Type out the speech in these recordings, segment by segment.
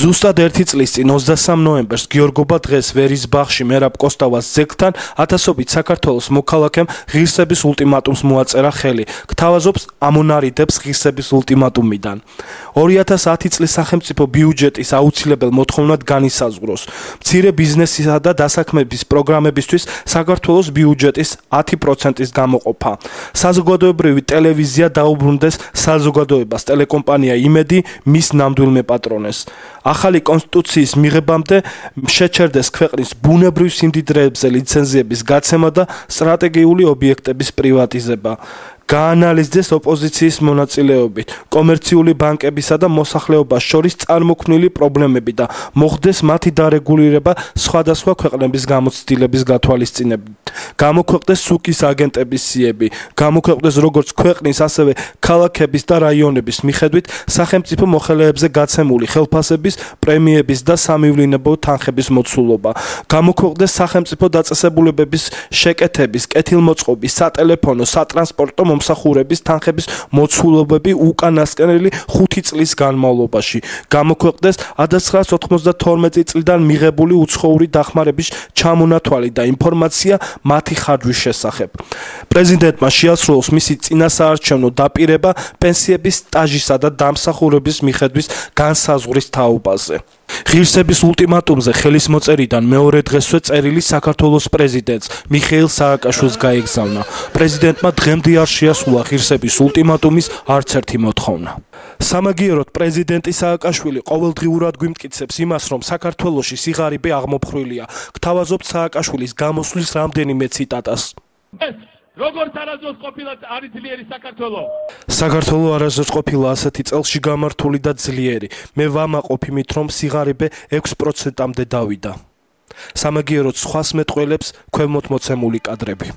ზუსტად 1 წლის წინ 23 ნოემბერს გიორგობა დღეს ვერის ბაღში მერაბ კოსტავას ზეგთან ათასობით საქართველოს მოქალაქემ ღირსების ულტიმატუმს მოაწერა ხელი. გთავაზობს ამონარიდებს ღირსების ულტიმატუმიდან. 2010 წლის სახელმწიფო ბიუჯეტის აუცილებელ მოთხოვნად განისაზღვროს. მცირე ბიზნესისა და დასაქმების პროგრამებისთვის საქართველოს ბიუჯეტის 10%-ის გამოყოფა. საზოგადოებრივი ტელევიზია დაუბრუნდეს საზოგადოებას ტელეკომპანია იმედი მის ნამდვილ პატრონეს. ახალი კონსტიტუციის მიღებამდე შეჩერდეს ქვეყნის ბუნებრივ სიმდიდრეებზე ლიცენზიების გაცემა და სტრატეგიული ობიექტების პრივატიზება. გაანალიზდეს ოპოზიციის მონაწილეობით კომერციული ბანკებისა და მოსახლეობას შორის წარმოქმნილი პრობლემები და მოხდეს მათი დარეგულირება სხვადასხვა ქვეყნების გამოცდილების გათვალისწინებით. გამოქვეყნდეს სუკის აგენტების სიები, გამოქვეყნდეს როგორც ქვეყნის, ასევე ქალაქების და რაიონების მიხედვით სახელმწიფო მოხელეებზე გაცემული ხელფასების, პრემიების და სამივლინებო თანხების მოცულობა. გამოქვეყნდეს სახელმწიფო დაწესებულებების შეკეთების, კეთილმოწყობის, სატელეფონო, სატრანსპორტო მომსახურების თანხების მოცულობები უკანასკნელი 5 წლის განმავლობაში. გამოქვეყნდეს 1992 წლიდან მიღებული უცხოური დახმარების ჩამონათვალი და ინფორმაცია მათი ხარჯვის შესახებ. პრეზიდენტმა შეასრულოს მისი წინასაარჩევნო დაპირება პენსიების სტაჟისა და დამსახურების მიხედვის განსაზღვრის თაობაზე. ღირსების ულტიმატუმზე ხელის მოწერიდან მეორე დღესვე წერილი საქართველოს პრეზიდენტს მიხეილ სააკაშვილს გაეგზავნა. პრეზიდენტმა დღემდე არ შეასრულა ღირსების ულტიმატუმის არც ერთი მოთხოვნა. სამაგიეროდ პრეზიდენტი სააკაშვილი ყოველდღიურად გვიმტკიცებს იმას, რომ საქართველოში სიღარიბე აღმოფხრილია. გთავაზობთ სააკაშვილის გამოსვლის რამდენიმე ციტატას. როგორც არასდროს ყოფილა არის ძლიერი საქართველო. საქართველო არასდროს ყოფილა ასეთი წელში გამართული და ძლიერი. მე ვამაყობ იმით, რომ სიღარიბე 6%-მდე დავიდა. სამაგიეროდ სხვას მეტყველებს ქვემოთმოცემული კადრები.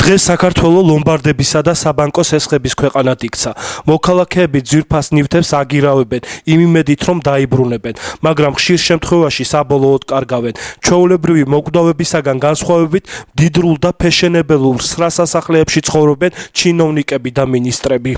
დღეს საქართველო ლომბარდებისა და საბანკო სესხების ქვეყანად იქცა. მოქალაქეები ძვირფას ნივთებს აგირავებენ იმ იმედით, რომ დაიბრუნებენ, მაგრამ ხშირ შემთხვევაში საბოლოოდ კარგავენ. ჩვეულებრივი მოკვდავებისაგან განსხვავებით, მდიდრულ და ფეშენებელურ სრა სასახლეებში ცხოვრობენ ჩინოვნიკები და მინისტრები.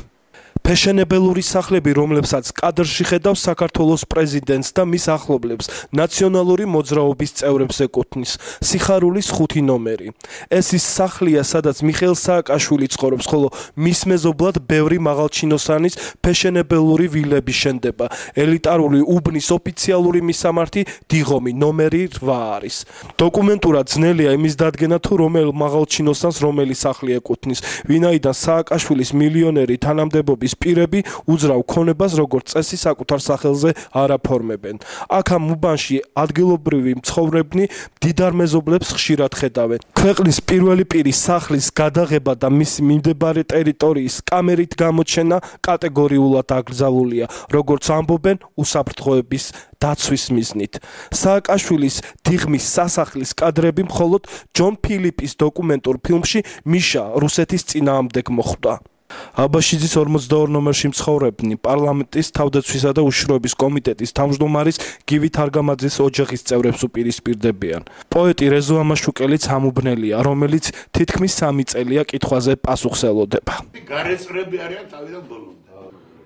ფეშენებელური სახლები, რომლებსაც კადრში ხედავს საქართველოს პრეზიდენტს და მის ახლობლებს, ნაციონალური მოძრაობის წევრებს ეკუთვნის. სიხარულის 5 ნომერი. ეს ის სახლია, სადაც მიხეილ სააკაშვილი ცხოვრობს, ხოლო მის მეზობლად ბევრი მაღალჩინოსანის ფეშენებელური ვილები შენდება. ელიტარული უბნის ოფიციალური მისამართი დიღომი ნომერი 8 არის. დოკუმენტურად ძნელია იმის დადგენა, თუ რომელ მაღალჩინოსანს რომელი სახლი ეკუთვნის, ვინაიდან სააკაშვილის მილიონერი თანამდებობის პირები უძრავ ქონებას როგორც წესი საკუთარ სახელზე არ აფორმებენ. აქ ამ უბანში ადგილობრივი მცხოვრებნი მდიდარ მეზობლებს ხშირად ხედავენ. ქვეყნის პირველი პირის სახლის გადაღება და მისი მიმდებარე ტერიტორიის კამერით გამოჩენა კატეგორიულად აკრძალულია, როგორც ამბობენ უსაფრთხოების დაცვის მიზნით. სააკაშვილის დიღმის სასახლის კადრები მხოლოდ ჯონ ფილიპის დოკუმენტურ ფილმში მიშა რუსეთის წინააღმდეგ მოხვდა. აბაშიძის 42 ნომერში მცხოვრებნი პარლამენტის თავდაცვისა და უშიშროების კომიტეტის თავმჯდომარის გივი თარგამაძის ოჯახის წევრებს უპირისპირდებიან. პოეტი რეზო ამაშუკელიც ამუბნელია, რომელიც თითქმის 3 წელია კითხვაზე პასუხს ელოდება. გარეწრები არიან თავიდან ბოლომდე.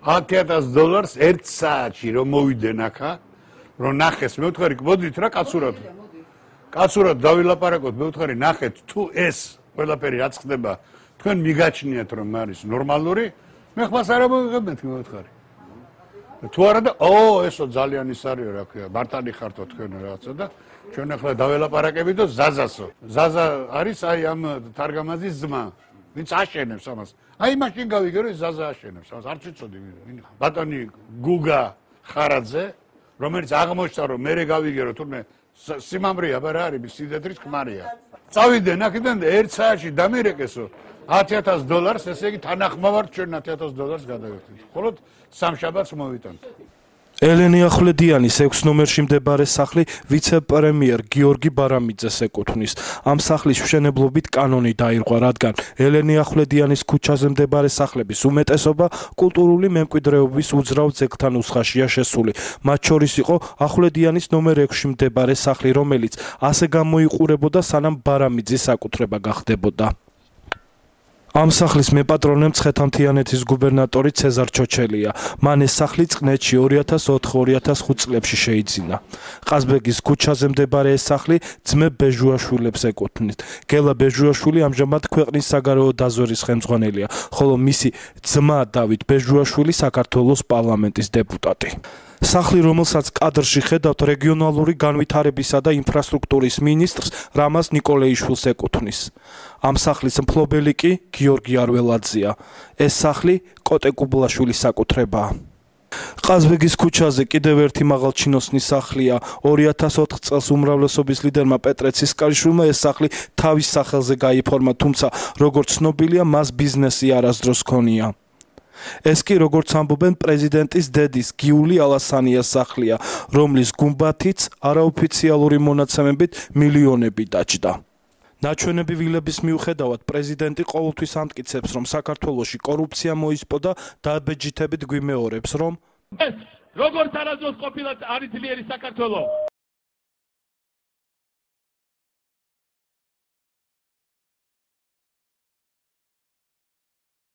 $10,000 1 საათში რომ მოვიდნენ აქა, რომ ნახეს, მე ვთხარი, მოდით რა კაცურად დავილაპარაკოთ, მე ვთხარი, ნახეთ თუ ეს ყველაფერი რაც ხდება თქვენ მიგაჩნიათ რომ არის ნორმალური, მე ხმას არ ამოვიღებთ მე ვთხარი. თუ არა და ესო ძალიან ის არისო რა ქვია, მარტანი ხართო თქვენ რაღაცა და ჩვენ ახლა დაველაპარაკებით და ზაზასო. ზაზა არის აი ამ თარგამაძის ძმა, ვინც აშენებს ამას. აი მაშინ გავიგე რომ ზაზა აშენებს ამას, არ ვიცოდი ვინ. ბატონი გუგა ხარაძე, რომელიც აღმოჩნდა რომ მე გავიგე რომ თურმე სიმამრეა, რა არის, სიდედრის ხმარია. წავიდნენ აქედან და 1 საათში დამერეკესო $10,000, ესე იგი თანახმოვართ ჩვენ $10,000 გადავერთით. მხოლოდ სამშაბათს მოვიტანთ. ელენე ახვლედიანის 6 ნომერში მდებარე სახლი ვიცე-პრემიერ გიორგი ბარამიძეს ეკუთვნის. ამ სახლის მშენებლობით კანონი დაირღვა, რადგან ელენე ახვლედიანის ქუჩაზე მდებარე სახლების უმეტესობა კულტურული მემკვიდრეობის უძრავ ძეგლთან უცხაშია შესული. მათ შორის იყო ახვლედიანის ნომერ 6-ში მდებარე სახლი, რომელიც ასე გამოიყურებოდა, სანამ ბარამიძის საკუთრება გახდებოდა. ამ სახლის მეპატრონე მცხეთა-მთიანეთის გუბერნატორი ცეზარ ჩოჩელია. მან ეს სახლი წყნეთში 2004-2005 წლებში შეიძინა. ყაზბეგის ქუჩაზე მდებარე ეს სახლი ძმე ბეჟუაშვილებს ეკუთვნის. გელა ბეჟუაშვილი ამჟამად ქვეყნის საგარეო დაზვერვის ხელმძღვანელია, ხოლო მისი ძმა დავით ბეჟუაშვილი საქართველოს პარლამენტის დეპუტატი. სახლი, რომელსაც კადრში ხედავთ, რეგიონალური განვითარებისა და ინფრასტრუქტურის მინისტრს რამაზ ნიკოლეიშვილს ეკუთვნის. ამ სახლის მფლობელი კი გიორგი არველაძეა. ეს სახლი კოტე კუბლაშვილის საკუთრებაა. ყაზბეგის ქუჩაზე კიდევ ერთი მაღალჩინოსნის სახლია. 2004 წელს უმრავლესობის ლიდერმა პეტრე ცისკარიშვილმა ეს სახლი თავის სახელზე გაიფორმა, თუმცა როგორც ცნობილია, მას ბიზნესი არასდროს ჰქონია. ეს კი, როგორც ამბობენ, პრეზიდენტის დედის გიული ალასანიას სახლია, რომლის გუმბათიც არაოფიციალური მონაცემებით მილიონები დაჯდა. ნაჩვენები ვილების მიუხედავად, პრეზიდენტი ყოველთვის ამტკიცებს, რომ საქართველოში კორუფცია მოისპო და დაბეჯითებით გვიმეორებს, რომ ეს როგორც არასდროს ყოფილა არის ძლიერი საქართველო.